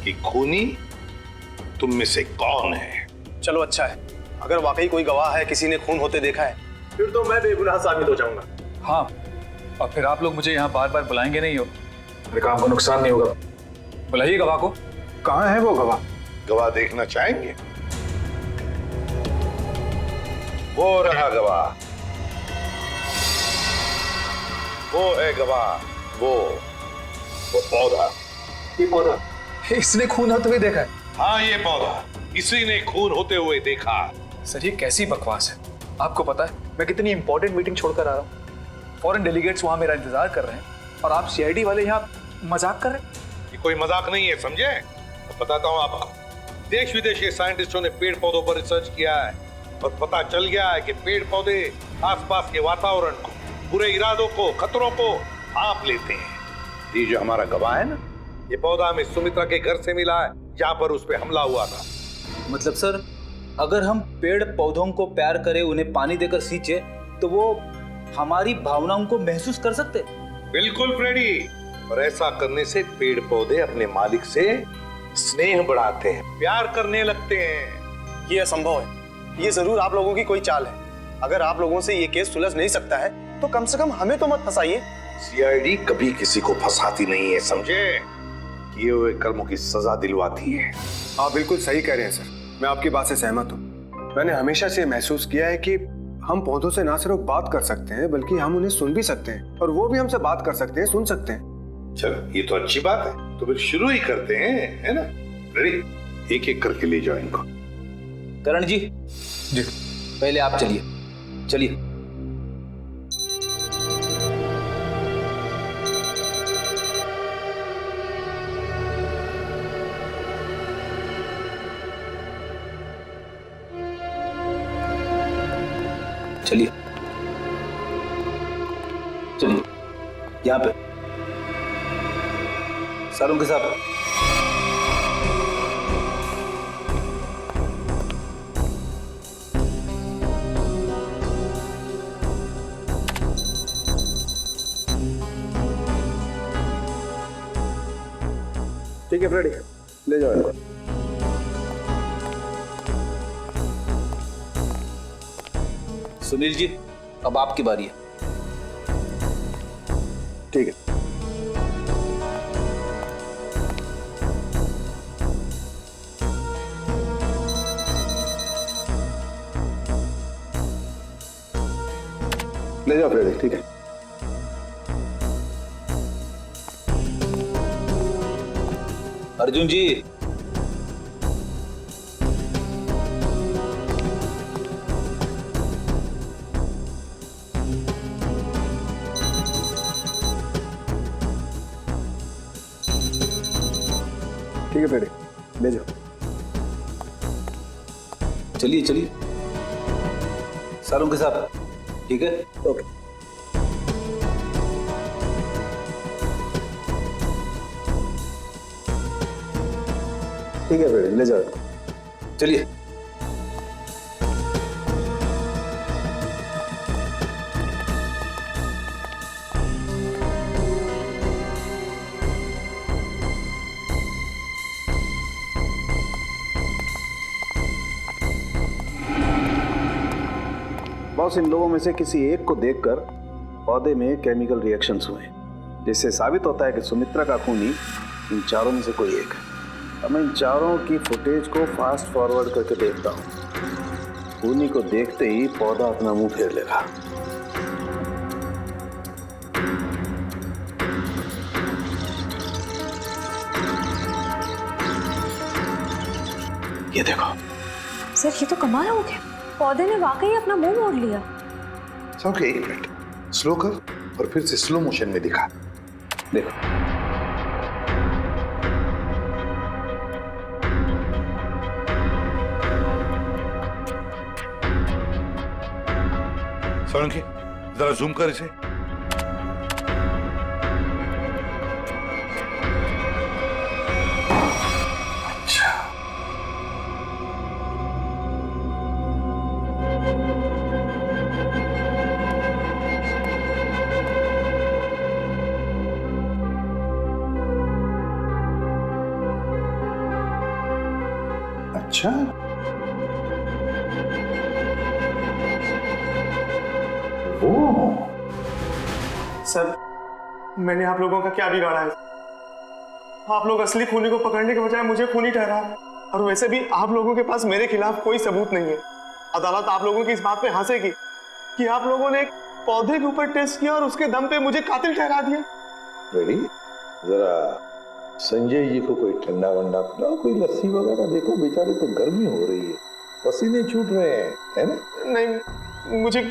कि खूनी तुम में से कौन है। चलो अच्छा है, अगर वाकई कोई गवाह है, किसी ने खून होते देखा है, फिर तो मैं बेगुनाह साबित हो जाऊंगा। हाँ, और फिर आप लोग मुझे यहाँ बार बार बुलाएंगे नहीं हो, मेरे काम को नुकसान नहीं होगा। बुलाइए गवाह को। कहाँ है वो गवाह? गवाह देखना चाहेंगे? वो रहा गवाह, वो है गवाह, वो पौधा। ये पौधा इसने खून होते हुए देखा है? हाँ, ये पौधा इसी ने खून होते हुए देखा। सर ये कैसी बकवास है? आपको पता है मैं कितनी इंपॉर्टेंट मीटिंग छोड़कर आ रहा हूँ, फॉरेन डेलीगेट्स वहां मेरा इंतजार कर रहे हैं और आप सीआईडी वाले यहाँ मजाक कर रहे हैं? ये कोई मजाक नहीं है, समझे? तो बताता हूँ आपको, देश विदेश के साइंटिस्टों ने पेड़ पौधों पर रिसर्च किया है और पता चल गया है कि पेड़ पौधे आसपास के वातावरण को, बुरे इरादों को, खतरों को भांप लेते हैं। ये जो हमारा गवाह है ना, ये पौधा हमें सुमित्रा के घर से मिला है जहाँ पर उस पर हमला हुआ था। मतलब सर, अगर हम पेड़ पौधों को प्यार करें, उन्हें पानी देकर सींचे, तो वो हमारी भावनाओं को महसूस कर सकते? बिल्कुल फ्रेडी, और ऐसा करने से पेड़ पौधे अपने मालिक से स्नेह बढ़ाते हैं, प्यार करने लगते हैं। ये असंभव है, ये जरूर आप लोगों की कोई चाल है। अगर आप लोगों से ये केस सुलझ नहीं सकता है तो कम से कम हमें तो मत फंसाइए। सीआईडी कभी किसी को फंसाती नहीं है, समझे? किए हुए कर्मों की सजा दिलवाती है। आप बिल्कुल सही कह रहे हैं सर, मैं आपकी बात से सहमत हूँ। मैंने हमेशा से महसूस किया है कि हम पौधों से ना सिर्फ बात कर सकते हैं बल्कि हम उन्हें सुन भी सकते हैं और वो भी हमसे बात कर सकते हैं, सुन सकते हैं। चलो ये तो अच्छी बात है, तो फिर शुरू ही करते हैं, है ना? रेडी? एक एक करके ले जाओ इनको। करण जी, जी पहले आप चलिए, चलिए। चलिए चलिए, यहाँ पे सारों के साथ। ठीक है फ्रेडी, ले जाओ इनको। सुनील जी, अब आपकी बारी है। ठीक है। ले जाओ फ्रेडी, ठीक है। अर्जुन जी, ठीक है फ्रेडी, ले जाओ। चलिए चलिए, सारों के साथ। ठीक है, ओके। ठीक है फ्रेडी, ले जाओ। चलिए। बॉस, इन लोगों में से किसी एक को देखकर पौधे में केमिकल रिएक्शंस हुए, जिससे साबित होता है कि सुमित्रा का खूनी इन चारों में से कोई एक है। अब मैं इन चारों की फुटेज को फास्ट फॉरवर्ड करके देखता हूँ। खूनी को देखते ही पौधा अपना मुंह फेर लेगा। ये देखो सर, ये तो कमाल हो गया, पौधे ने वाकई अपना मुंह मोड़ लिया। ओके, एक मिनट, स्लो कर और फिर से स्लो मोशन में दिखा। देखो, सोलंकी जरा जूम कर इसे। अच्छा, अच्छा, वो सर मैंने आप लोगों का क्या बिगाड़ा है? आप लोग असली खूनी को पकड़ने के बजाय मुझे खूनी ठहरा, और वैसे भी आप लोगों के पास मेरे खिलाफ कोई सबूत नहीं है। अदालत आप लोगों की इस बात पे हंसेगी कि आप लोगों ने एक पौधे के ऊपर टेस्ट किया और उसके दम पे मुझे कातिल ठहरा दिया। रेडी, जरा संजय जी को कोई ठंडा वंडा पिलाओ, कोई लस्सी वगैरह। देखो बेचारे तो गर्मी हो रही है, पसीने छूट रहे हैं, है ना? नहीं, मुझे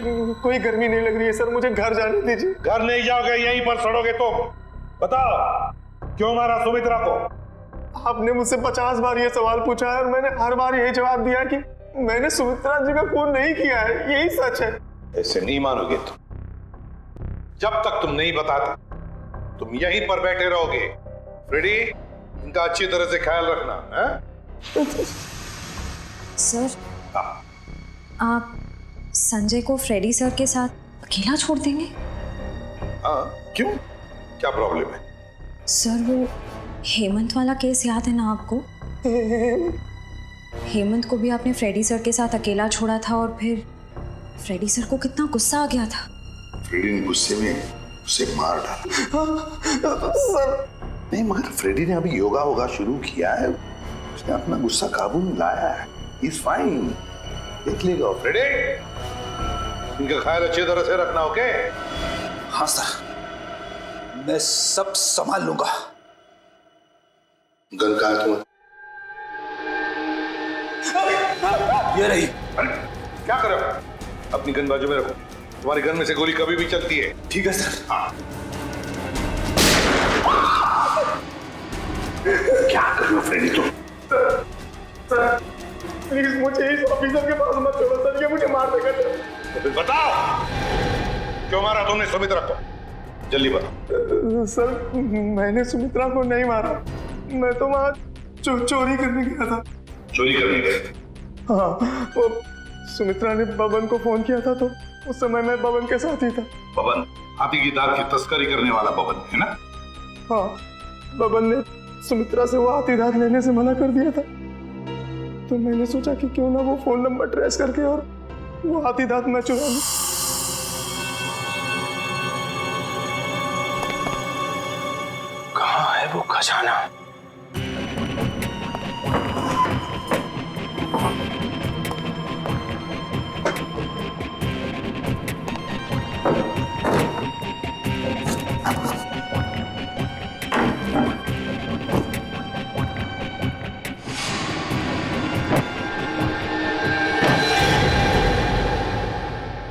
कोई गर्मी नहीं लग रही है सर, मुझे घर जाने दीजिए। घर नहीं जाओगे, यहीं पर सड़ोगे तुम। बताओ क्यों मारा सुमित्रा को? आपने मुझसे 50 बार ये सवाल पूछा है और मैंने हर बार यही जवाब दिया कि मैंने सुमित्रा जी का खून नहीं किया है, यही सच है। ऐसे नहीं मानोगे तुम। जब तक तुम नहीं बताते तुम यहीं पर बैठे रहोगे। फ्रेडी, इनका अच्छी तरह से ख्याल रखना है? सर, आप संजय को फ्रेडी सर के साथ अकेला छोड़ देंगे? हाँ, क्यों? क्या प्रॉब्लम है? सर, वो हेमंत वाला केस याद है ना आपको? हेमंत को भी आपने फ्रेडी सर के साथ अकेला छोड़ा था और फिर फ्रेडी सर को कितना गुस्सा आ गया था। फ्रेडी ने गुस्से में उसे मार डाला। सर नहीं, मगर फ्रेडी ने अभी योगा होगा शुरू किया है, उसने अपना गुस्सा काबू में लाया है। He's fine, देख लेगा। फ्रेडी, इनका ख्याल अच्छी तरह से रखना, ओके? हाँ सर, मैं सब संभाल लूंगा। गन कहाँ है तुम्हारा? ये रही। अरे क्या कर रहे हो? अपनी गन बाजू में रखो, तुम्हारी गन में से गोली कभी भी चलती है। ठीक है सर। हाँ। क्या कर रहे हो फ्रेडी तुम? सर प्लीज मुझे इस ऑफिसर के पास मत छोड़ो सर, ये मुझे मार देगा। तो फिर बताओ क्यों मारा तुमने सुमित्रा को? जल्दी बताओ। सर मैंने सुमित्रा को नहीं मारा, मैं तो वहां चोरी करने गया था। चोरी करने गए? हाँ, वो सुमित्रा ने बबन को फोन किया था तो उस समय मैं बबन के साथ ही था। बबन? हाथी की दांत की तस्करी करने वाला बबन, है ना? हाँ, बबन ने सुमित्रा से वो हाथी दांत लेने से मना कर दिया था, तो मैंने सोचा कि क्यों ना वो फोन नंबर ट्रेस करके और वो हाथी दांत मैं चुरा लूं। कहाँ है वो खजाना?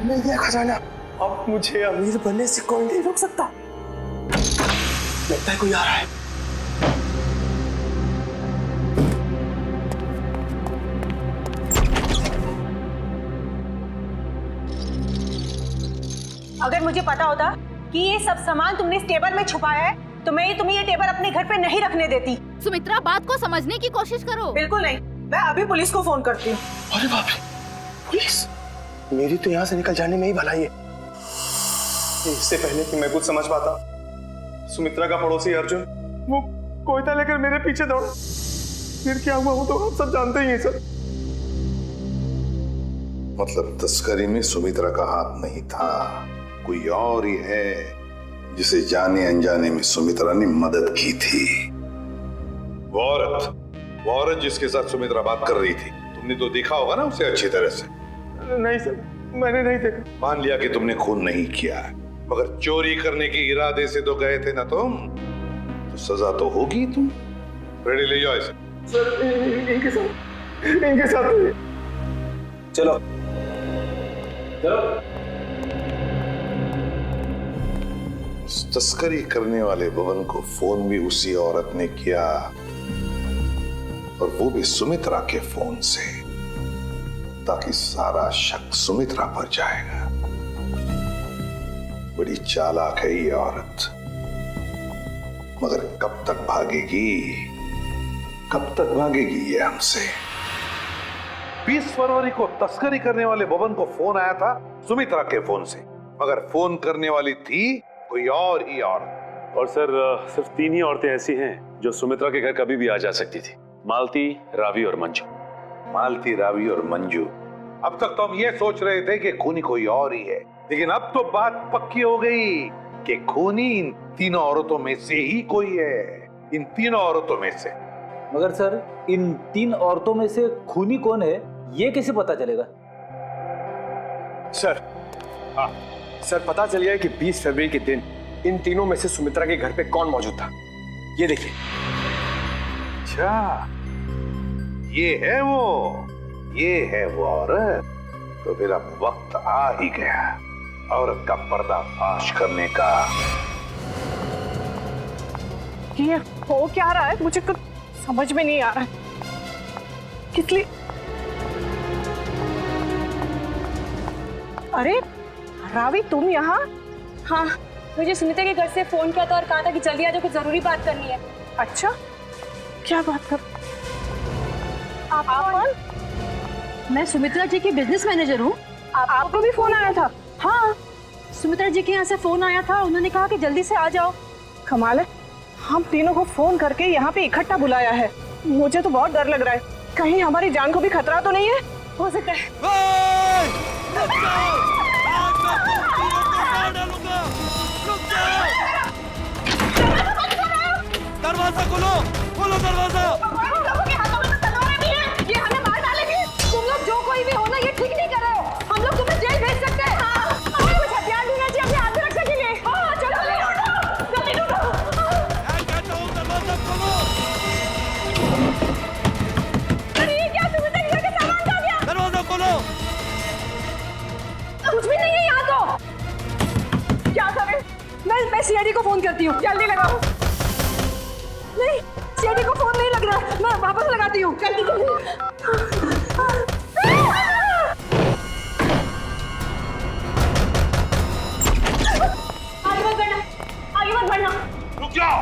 मिल गया खजाना। अब मुझे अमीर बनने से कोई नहीं रोक सकता। लगता है कोई आ रहा है। अगर मुझे पता होता कि ये सब सामान तुमने इस टेबल में छुपाया है तो मैं तुम्हें ये टेबल अपने घर पे नहीं रखने देती। सुमित्रा, बात को समझने की कोशिश करो। बिल्कुल नहीं, मैं अभी पुलिस को फोन करती हूँ। अरे बाप रे, पुलिस? मेरी तो यहाँ से निकल जाने में ही भलाई है। इससे पहले कि मैं कुछ समझ पाता, सुमित्रा का पड़ोसी अर्जुन वो कोयता लेकर मेरे पीछे दौड़ा। फिर क्या हुआ वो तो आप सब जानते ही हैं सर। मतलब तस्करी में सुमित्रा का हाथ नहीं था, कोई और ही है जिसे जाने अनजाने में सुमित्रा ने मदद की थी। वो औरत जिसके साथ सुमित्रा बात कर रही थी, तुमने तो देखा होगा ना उसे अच्छी तरह से? नहीं सर, मैंने नहीं देखा। मान लिया कि तुमने खून नहीं किया, मगर चोरी करने के इरादे से तो गए थे ना तुम, तो सजा तो होगी तुम। रेडी ले जाओ इसे। सर इनके साथ चलो तस्करी करने वाले बबन को फोन भी उसी औरत ने किया, और वो भी सुमित्रा के फोन से, ताकि सारा शक सुमित्रा पर जाएगा। बड़ी चालाक है ये औरत, मगर कब तक भागेगी ये हमसे। 20 फरवरी को तस्करी करने वाले बबन को फोन आया था सुमित्रा के फोन से, मगर फोन करने वाली थी कोई और ही औरत। और सर सिर्फ 3 ही औरतें ऐसी हैं जो सुमित्रा के घर कभी भी आ जा सकती थी, मालती, रावी और मंजू। मालती, रावी और मंजू। अब तक तो हम ये सोच रहे थे कि खूनी कोई और ही है, लेकिन अब तो बात पक्की हो गई कि खूनी इन तीनों औरतों में से ही कोई है, इन तीनों औरतों में से। मगर सर, इन 3 औरतों में से खूनी कौन है ये कैसे पता चलेगा? सर, हाँ सर, पता चल गया है कि 20 फरवरी के दिन इन तीनों में से सुमित्रा के घर पे कौन मौजूद था। ये देखिए। अच्छा, ये है वो औरत। तो फिर अब वक्त आ ही गया औरत का पर्दाफाश करने का। ये हो क्या रहा है? मुझे कुछ समझ में नहीं आ रहा है। किस लिए? अरे रावी, तुम यहाँ? हाँ, मुझे सुमित्रा के घर से फोन किया था और कहा था कि जल्दी आ जाओ, कुछ जरूरी बात करनी है। अच्छा, क्या बात कर? आप कौन? मैं सुमित्रा जी की बिजनेस मैनेजर हूँ। आपको भी फोन आया था? हाँ, सुमित्रा जी के यहाँ से फोन आया था, उन्होंने कहा कि जल्दी से आ जाओ। कमाल है, हम तीनों को फोन करके यहाँ पे इकट्ठा बुलाया है। मुझे तो बहुत डर लग रहा है, कहीं हमारी जान को भी खतरा तो नहीं है? हो सकता है। दरवाजा खोलो, खोलो दरवाजा। ये हमें मार डालेंगे। तुम लोग जो कोई भी हो ना, ये ठीक नहीं कर रहे हो। हम लोग तुम्हें जेल भेज सकते हैं। हमें कुछ हथियार ढूंढना चाहिए अपने आत्मरक्षा के लिए। हाँ, चलो जल्दी ढूंढो। दरवाजा खोलो। अरे ये क्या, सुमित्रा के घर का सामान कहाँ गया? दरवाजा खोलो। कुछ भी नहीं है यहाँ तो। क्या करें? मैं सीआईडी को फोन करती हूँ। जल्दी लगाओ। नहीं, सीआईडी को फोन नहीं लग रहा, मैं वापस लगाती हूँ। जल्दी जल्दी। आगे मत बढ़ना, आगे मत बढ़ना। रुक जाओ।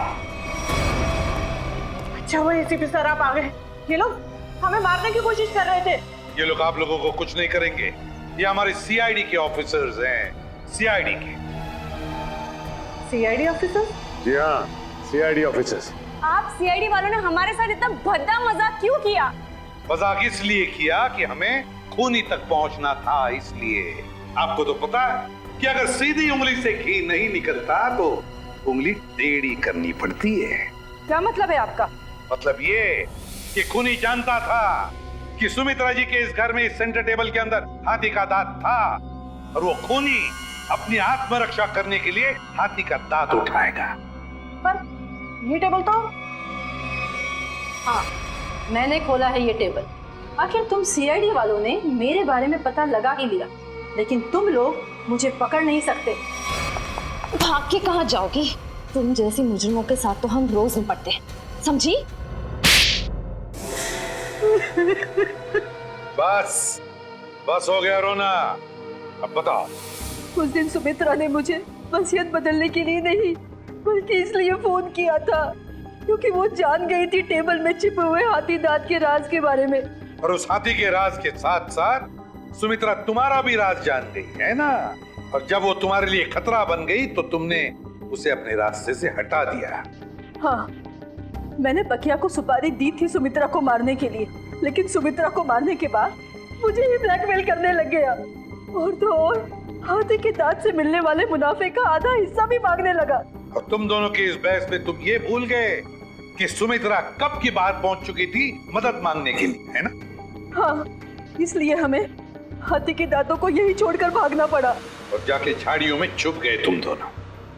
अच्छा वो एसीपी सर आप आ गए। ये लोग हमें मारने की कोशिश कर रहे थे। ये लोग आप लोगों को कुछ नहीं करेंगे। ये हमारे सीआईडी के ऑफिसर्स हैं, सीआईडी के। CID officer? जी हाँ, सीआईडी ऑफिसर्स। आप सीआईडी वालों ने हमारे साथ इतना भद्दा मजाक क्यों किया? मजाक इसलिए किया कि हमें खूनी तक पहुंचना था, इसलिए। आपको तो पता है कि अगर सीधी उंगली से घी नहीं निकलता तो उंगली टेढ़ी करनी पड़ती है। क्या मतलब है आपका? मतलब ये कि खूनी जानता था कि सुमित्रा जी के इस घर में, इस सेंटर टेबल के अंदर हाथी का दांत था, और वो खूनी अपनी आत्मरक्षा करने के लिए हाथी का दांत उठाएगा। पर ये टेबल तो... हाँ, मैंने खोला है ये टेबल। आखिर तुम सीआईडी वालों ने मेरे बारे में पता लगा ही लिया, लेकिन तुम लोग मुझे पकड़ नहीं सकते। भाग के कहाँ जाओगी? तुम जैसी मुजरिमों के साथ तो हम रोज निपटते हैं, समझी? बस बस हो गया रोना। अब बताओ। उस दिन सुमित्रा ने मुझे वसीयत बदलने के लिए नहीं, बल्कि इसलिए फोन किया था क्योंकि वो जान गई थी टेबल में छिपे हुए हाथी दांत के राज के बारे में। और उस हाथी के राज के साथ साथ सुमित्रा तुम्हारा भी राज जान गई है ना। और जब वो तुम्हारे लिए खतरा बन गई तो तुमने उसे अपने रास्ते से हटा दिया। हाँ, मैंने बकिया को सुपारी दी थी सुमित्रा को मारने के लिए, लेकिन सुमित्रा को मारने के बाद मुझे ही ब्लैकमेल करने लग गया। और तो और हाथी के दांत से मिलने वाले मुनाफे का आधा हिस्सा भी मांगने लगा। और तुम दोनों की इस बहस में तुम ये भूल गए कि सुमित्रा कब की बात पहुंच चुकी थी मदद मांगने के लिए, है ना? हाँ, इसलिए हमें हाथी के दांतों को यही छोड़कर भागना पड़ा। और जाके झाड़ियों में छुप गए तुम दोनों।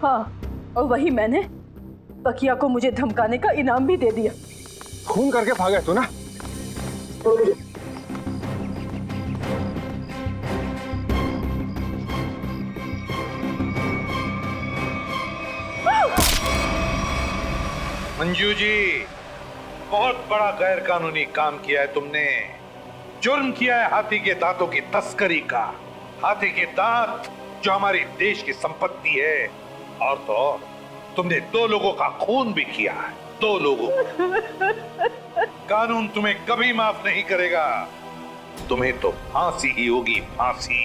हाँ, और वही मैंने बकिया को मुझे धमकाने का इनाम भी दे दिया। खून करके भागे तू ना। मंजू जी, बहुत बड़ा गैर कानूनी काम किया है तुमने। जुर्म किया है हाथी के दांतों की तस्करी का। हाथी के दांत जो हमारे देश की संपत्ति है, और तो और तुमने 2 लोगों का खून भी किया है, 2 लोगों। कानून तुम्हें कभी माफ नहीं करेगा। तुम्हें तो फांसी ही होगी, फांसी।